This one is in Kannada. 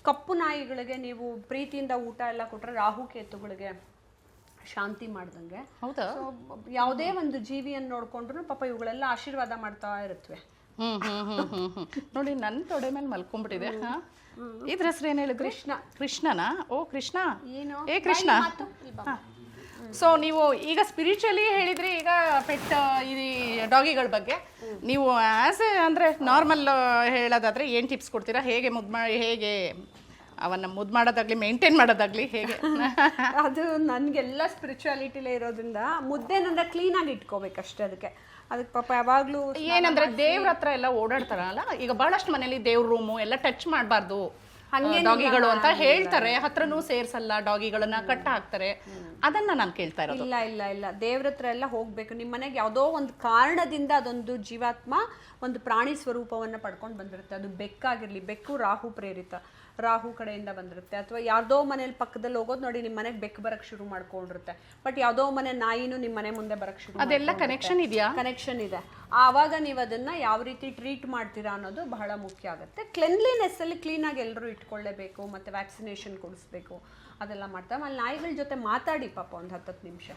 ಕಪ್ಪು ನಾಯಿಗಳಿಗೆ ನೀವು ಪ್ರೀತಿಯಿಂದ ಊಟ ಎಲ್ಲ ಕೊಟ್ರೆ ರಾಹುಕೇತುಗಳಿಗೆ ಶಾಂತಿ ಮಾಡ್ದಂಗೆ. ಹೌದಾ? ಯಾವುದೇ ಒಂದು ಜೀವಿಯನ್ನು ನೋಡ್ಕೊಂಡ್ರು ಪಾಪ ಇವುಗಳೆಲ್ಲ ಆಶೀರ್ವಾದ ಮಾಡ್ತಾ ಇರುತ್ತವೆ. ನೋಡಿ ನನ್ನ ತೊಡೆ ಮೇಲೆ ಮಲ್ಕೊಂಡ್ಬಿಟ್ಟಿದೆ. ಇದ್ರ ಹೆಸರು ಏನ್ ಹೇಳಿದ್ರಿ? ಕೃಷ್ಣ. ಕೃಷ್ಣನಾ? ಓ ಕೃಷ್ಣ. ಏನು ಏ ಕೃಷ್ಣ. ಸೊ ನೀವು ಈಗ ಸ್ಪಿರಿಚುವಲಿ ಹೇಳಿದ್ರಿ, ಈಗ ಪೆಟ್ ಇದು ಡಾಗಿಗಳ ಬಗ್ಗೆ ನೀವು ಆಸ್ ಎ ಅಂದರೆ ನಾರ್ಮಲ್ ಹೇಳೋದಾದ್ರೆ ಏನು ಟಿಪ್ಸ್ ಕೊಡ್ತೀರಾ? ಹೇಗೆ ಹೇಗೆ ಅವನ್ನ ಮುದ್ದು ಮಾಡೋದಾಗ್ಲಿ ಮೇಂಟೈನ್ ಮಾಡೋದಾಗ್ಲಿ ಹೇಗೆ? ಅದು ನನಗೆಲ್ಲ ಸ್ಪಿರಿಚುವಾಲಿಟಿಲೇ ಇರೋದ್ರಿಂದ ಮುದ್ದೇನಂದ್ರೆ ಕ್ಲೀನಾಗಿ ಇಟ್ಕೋಬೇಕಷ್ಟೇ. ಅದಕ್ಕೆ ಪಾಪ ಯಾವಾಗಲೂ ಏನಂದ್ರೆ ದೇವ್ರ ಹತ್ರ ಎಲ್ಲ ಓಡಾಡ್ತಾರಲ್ಲ, ಈಗ ಬಹಳಷ್ಟು ಮನೇಲಿ ದೇವ್ರ ರೂಮು ಎಲ್ಲ ಟಚ್ ಮಾಡಬಾರ್ದು ಡಾಗಿಗಳು ಅಂತ ಹೇಳ್ತಾರೆ. ಹತ್ರನೂ ಸೇರ್ಸಲ್ಲ, ಡಾಗಿಗಳನ್ನ ಕಟ್ಟ ಹಾಕ್ತಾರೆ. ಅದನ್ನ ನಾನು ಕೇಳ್ತಾ ಇರೋದು. ಇಲ್ಲ ಇಲ್ಲ ಇಲ್ಲ, ದೇವ್ರ ಹತ್ರ ಎಲ್ಲ ಹೋಗ್ಬೇಕು. ನಿಮ್ಮ ಮನೆಗೆ ಯಾವುದೋ ಒಂದು ಕಾರಣದಿಂದ ಅದೊಂದು ಜೀವಾತ್ಮ ಒಂದು ಪ್ರಾಣಿ ಸ್ವರೂಪವನ್ನ ಪಡ್ಕೊಂಡು ಬಂದಿರುತ್ತೆ. ಅದು ಬೆಕ್ಕಾಗಿರ್ಲಿ, ಬೆಕ್ಕು ರಾಹು ಪ್ರೇರಿತ, ರಾಹು ಕಡೆಯಿಂದ ಬಂದಿರುತ್ತೆ. ಅಥವಾ ಯಾವುದೋ ಮನೇಲಿ ಪಕ್ಕದಲ್ಲಿ ಹೋಗೋದು ನೋಡಿ, ನಿಮ್ಮ ಮನೆಗೆ ಬೆಕ್ಕು ಬರಕ್ ಶುರು ಮಾಡ್ಕೊಂಡಿರುತ್ತೆ. ಬಟ್ ಯಾವುದೋ ಮನೆ ನಾಯಿನೂ ನಿಮ್ಮ ಮನೆ ಮುಂದೆ ಬರಕ್ ಶುರು, ಅದೆಲ್ಲ ಕನೆಕ್ಷನ್ ಇದೆಯಾ? ಕನೆಕ್ಷನ್ ಇದೆ. ಆವಾಗ ನೀವು ಅದನ್ನ ಯಾವ ರೀತಿ ಟ್ರೀಟ್ ಮಾಡ್ತೀರಾ ಅನ್ನೋದು ಬಹಳ ಮುಖ್ಯ ಆಗುತ್ತೆ. ಕ್ಲೆನ್ಲಿನೆಸ್ ಅಲ್ಲಿ ಕ್ಲೀನಾಗಿ ಎಲ್ಲರೂ ಇಟ್ಕೊಳ್ಳೇಬೇಕು, ಮತ್ತೆ ವ್ಯಾಕ್ಸಿನೇಷನ್ ಕೊಡಿಸ್ಬೇಕು, ಅದೆಲ್ಲ ಮಾಡ್ತಾರೆ. ಆಮೇಲೆ ನಾಯಿಗಳ ಜೊತೆ ಮಾತಾಡಿ ಪಾಪ ಒಂದು 10 ನಿಮಿಷ.